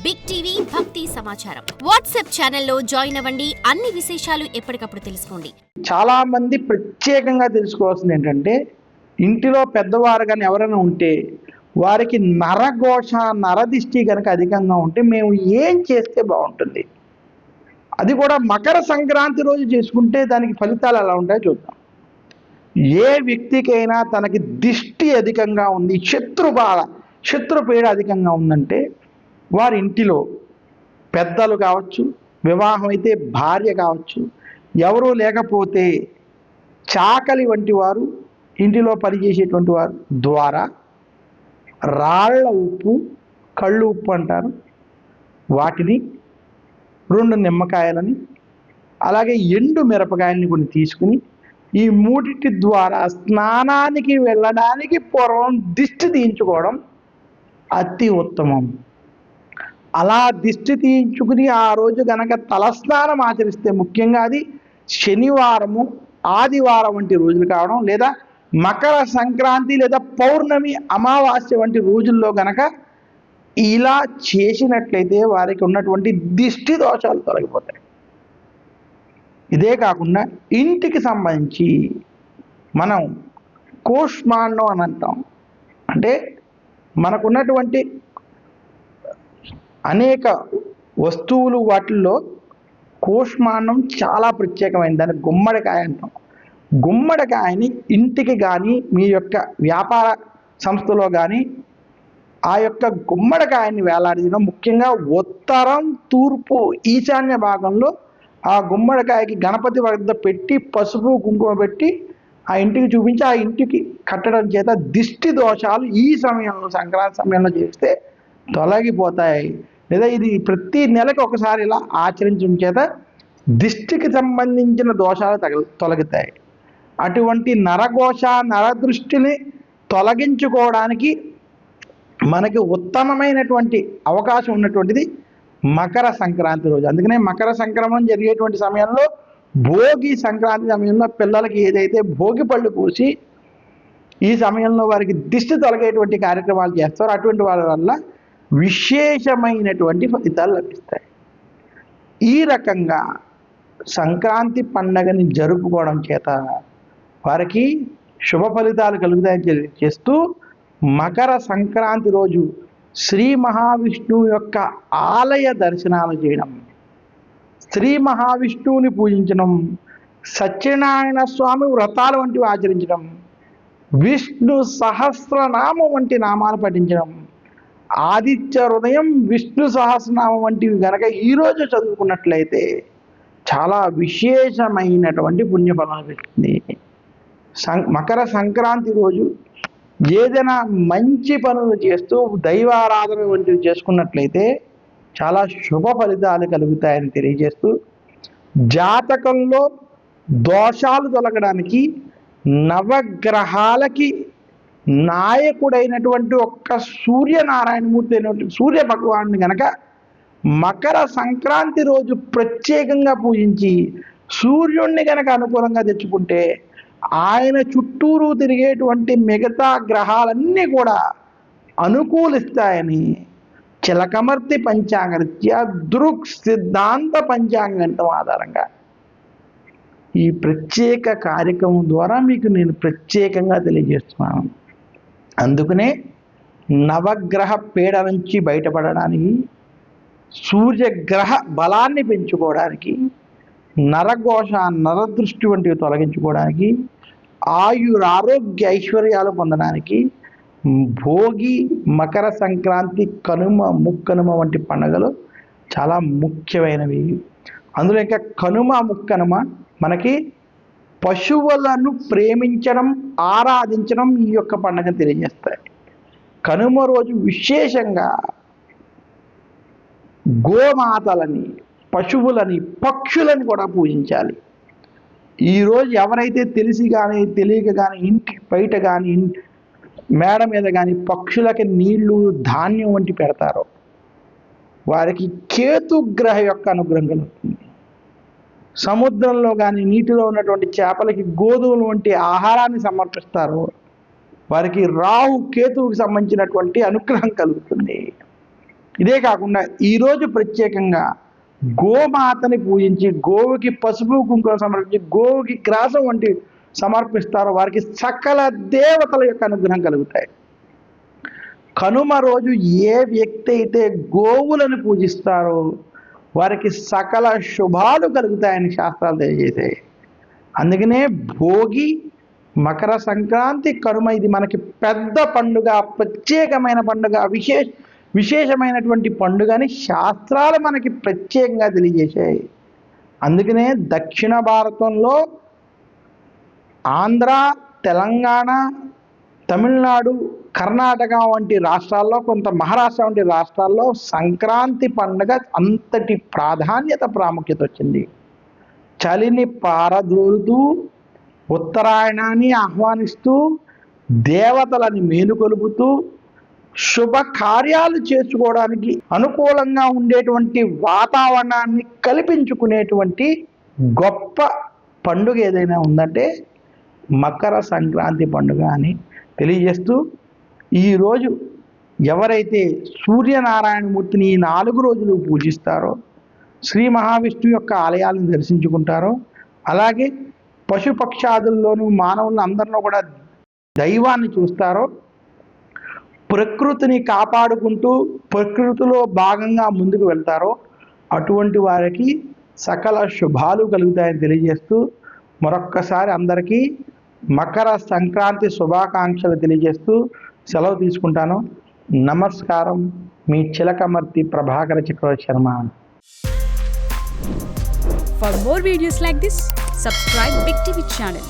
Big TV భక్తి సమాచారం WhatsApp ఛానల్లో జాయిన్ అవ్వండి. అన్ని విశేషాలు ఎప్పటికప్పుడు తెలుసుకోండి. చాలా మంది ప్రత్యేకంగా తెలుసుకోవాల్సింది ఏంటంటే, ఇంటిలో పెద్దవారు కానీ ఎవరైనా ఉంటే వారికి నరఘోష నరదిష్టి కనుక అధికంగా ఉంటే మేము ఏం చేస్తే బాగుంటుంది, అది కూడా మకర సంక్రాంతి రోజు చేసుకుంటే దానికి ఫలితాలు ఎలా ఉంటాయో చూద్దాం. ఏ వ్యక్తికైనా తనకి దిష్టి అధికంగా ఉంది, శత్రుపీడ అధికంగా ఉందంటే వారి ఇంటిలో పెద్దలు కావచ్చు, వివాహం అయితే భార్య కావచ్చు, ఎవరూ లేకపోతే చాకలి వంటి వారు, ఇంటిలో పనిచేసేటువంటి వారు ద్వారా రాళ్ల ఉప్పు, కళ్ళు ఉప్పు అంటారు, వాటిని 2 నిమ్మకాయలని అలాగే ఎండు మిరపకాయలని కొన్ని తీసుకుని ఈ మూడిటి ద్వారా స్నానానికి వెళ్ళడానికి పూర్వం దిష్టి తీయించుకోవడం అతి ఉత్తమం. అలా దిష్టి తీయించుకుని ఆ రోజు గనక తలస్నానం ఆచరిస్తే, ముఖ్యంగా అది శనివారము, ఆదివారం వంటి రోజులు కావడం, లేదా మకర సంక్రాంతి లేదా పౌర్ణమి, అమావాస్య వంటి రోజుల్లో గనక ఇలా చేసినట్లయితే వారికి ఉన్నటువంటి దిష్టి దోషాలు తొలగిపోతాయి. ఇదే కాకుండా ఇంటికి సంబంధించి మనం కూష్మాండం అని అంటాం. అంటే మనకున్నటువంటి అనేక వస్తువులు, వాటిల్లో కూష్మాండం చాలా ప్రత్యేకమైనది. దాన్ని గుమ్మడికాయ అంటాం. గుమ్మడికాయని ఇంటికి కానీ మీ యొక్క వ్యాపార సంస్థలో కానీ ఆ యొక్క గుమ్మడికాయని వేలాడదీయడం, ముఖ్యంగా ఉత్తరం, తూర్పు, ఈశాన్య భాగంలో ఆ గుమ్మడికాయకి గణపతి వద్ద పెట్టి పసుపు కుంకుమ పెట్టి ఆ ఇంటికి చూపించి ఆ ఇంటికి కట్టడం చేత దిష్టి దోషాలు ఈ సమయంలో, సంక్రాంతి సమయంలో చేస్తే తొలగిపోతాయి. లేదా ఇది ప్రతి నెలకు ఒకసారి ఇలా ఆచరించడం చేత దిష్టికి సంబంధించిన దోషాలు తొలగుతాయి. అటువంటి నరఘోష నరదృష్టిని తొలగించుకోవడానికి మనకి ఉత్తమమైనటువంటి అవకాశం ఉన్నటువంటిది మకర సంక్రాంతి రోజు. అందుకనే మకర సంక్రమణం జరిగేటువంటి సమయంలో, భోగి సంక్రాంతి సమయంలో పిల్లలకి ఏదైతే భోగి పళ్ళు పూసి ఈ సమయంలో వారికి దిష్టి తొలగేటువంటి కార్యక్రమాలు చేస్తారో అటువంటి వాళ్ళ వల్ల విశేషమైనటువంటి ఫలితాలు లభిస్తాయి. ఈ రకంగా సంక్రాంతి పండగని జరుపుకోవడం చేత వారికి శుభ ఫలితాలు కలుగుతాయని తెలియజేస్తూ, మకర సంక్రాంతి రోజు శ్రీ మహావిష్ణువు యొక్క ఆలయ దర్శనాలు చేయడం, శ్రీ మహావిష్ణువుని పూజించడం, సత్యనారాయణ స్వామి వ్రతాలు వంటివి ఆచరించడం, విష్ణు సహస్రనామం వంటి నామాలు పఠించడం, ఆదిత్య హృదయం, విష్ణు సహస్రనామం వంటివి గనక ఈరోజు చదువుకున్నట్లయితే చాలా విశేషమైనటువంటి పుణ్యఫలం లభిస్తుంది. మకర సంక్రాంతి రోజు ఏదైనా మంచి పనులు చేస్తూ దైవారాధన వంటివి చేసుకున్నట్లయితే చాలా శుభ ఫలితాలు కలుగుతాయని తెలియజేస్తూ, జాతకంలో దోషాలు తొలగడానికి నవగ్రహాలకి నాయకుడైనటువంటి ఒక్క సూర్యనారాయణమూర్తి అయినటువంటి సూర్య భగవానుని గనక మకర సంక్రాంతి రోజు ప్రత్యేకంగా పూజించి సూర్యుడిని గనక అనుకూలంగా తెచ్చుకుంటే ఆయన చుట్టూరు తిరిగేటువంటి మిగతా గ్రహాలన్నీ కూడా అనుకూలిస్తాయని చిలకమర్తి పంచాంగరీత్యా దృక్ సిద్ధాంత పంచాంగం ఆధారంగా ఈ ప్రత్యేక కార్యక్రమం ద్వారా మీకు నేను ప్రత్యేకంగా తెలియజేస్తున్నాను. అందుకనే నవగ్రహ పీడ నుంచి బయటపడడానికి, సూర్యగ్రహ బలాన్ని పెంచుకోవడానికి, నరఘోష నరదృష్టి వంటివి తొలగించుకోవడానికి, ఆరోగ్య ఐశ్వర్యాలు పొందడానికి భోగి, మకర సంక్రాంతి, కనుమ, ముక్కనుమ వంటి పండుగలు చాలా ముఖ్యమైనవి. అందులో ఇంకా కనుమ, ముక్కనుమ మనకి పశువులను ప్రేమించడం, ఆరాధించడం ఈ యొక్క పండుగను తెలియజేస్తాయి. కనుమ రోజు విశేషంగా గోమాతలని, పశువులని, పక్షులని కూడా పూజించాలి. ఈరోజు ఎవరైతే తెలిసి కానీ తెలియక కానీ ఇంటి బయట కానీ మేడ మీద కానీ పక్షులకి నీళ్లు, ధాన్యం వంటి పెడతారో వారికి కేతుగ్రహ యొక్క అనుగ్రహం కలుగుతుంది. సముద్రంలో కానీ నీటిలో ఉన్నటువంటి చేపలకి గోధుమలు వంటి ఆహారాన్ని సమర్పిస్తారో వారికి రాహు కేతువుకి సంబంధించినటువంటి అనుగ్రహం కలుగుతుంది. ఇదే కాకుండా ఈరోజు ప్రత్యేకంగా గోమాతని పూజించి గోవుకి పసుపు కుంకుమ సమర్పించి గోవుకి గ్రాసం వంటి సమర్పిస్తారో వారికి సకల దేవతల యొక్క అనుగ్రహం కలుగుతాయి. కనుమ రోజు ఏ వ్యక్తి అయితే గోవులను పూజిస్తారో వారికి సకల శుభాలు కలుగుతాయని శాస్త్రాలు తెలియజేశాయి. అందుకనే భోగి, మకర సంక్రాంతి, కనుమ ఇది మనకి పెద్ద పండుగ, ప్రత్యేకమైన పండుగ, విశేషమైనటువంటి పండుగని శాస్త్రాలు మనకి ప్రత్యేకంగా తెలియజేశాయి. అందుకనే దక్షిణ భారతంలో ఆంధ్ర, తెలంగాణ, తమిళనాడు, కర్ణాటక వంటి రాష్ట్రాల్లో, కొంత మహారాష్ట్ర వంటి రాష్ట్రాల్లో సంక్రాంతి పండుగ అంతటి ప్రాముఖ్యత వచ్చింది. చలిని పారదోలుతూ ఉత్తరాయణాన్ని ఆహ్వానిస్తూ దేవతలని మేలుకొలుపుతూ శుభకార్యాలు చేసుకోవడానికి అనుకూలంగా ఉండేటువంటి వాతావరణాన్ని కల్పించుకునేటువంటి గొప్ప పండుగ ఏదైనా ఉందంటే మకర సంక్రాంతి పండుగ అని తెలియజేస్తూ, ఈరోజు ఎవరైతే సూర్యనారాయణమూర్తిని ఈ 4 రోజులు పూజిస్తారో, శ్రీ మహావిష్ణువు యొక్క ఆలయాలను దర్శించుకుంటారో, అలాగే పశుపక్షాదుల్లోనూ మానవులను అందరిలో కూడా దైవాన్ని చూస్తారో, ప్రకృతిని కాపాడుకుంటూ ప్రకృతిలో భాగంగా ముందుకు వెళ్తారో అటువంటి వారికి సకల శుభాలు కలుగుతాయని తెలియజేస్తూ మరొక్కసారి అందరికీ మకర సంక్రాంతి శుభాకాంక్షలు తెలియజేస్తూ సెలవు తీసుకుంటాను. నమస్కారం. మీ చిలకమర్తి ప్రభాకర చక్రవర్తి Sharma. For more videos like this, subscribe Big TV channel.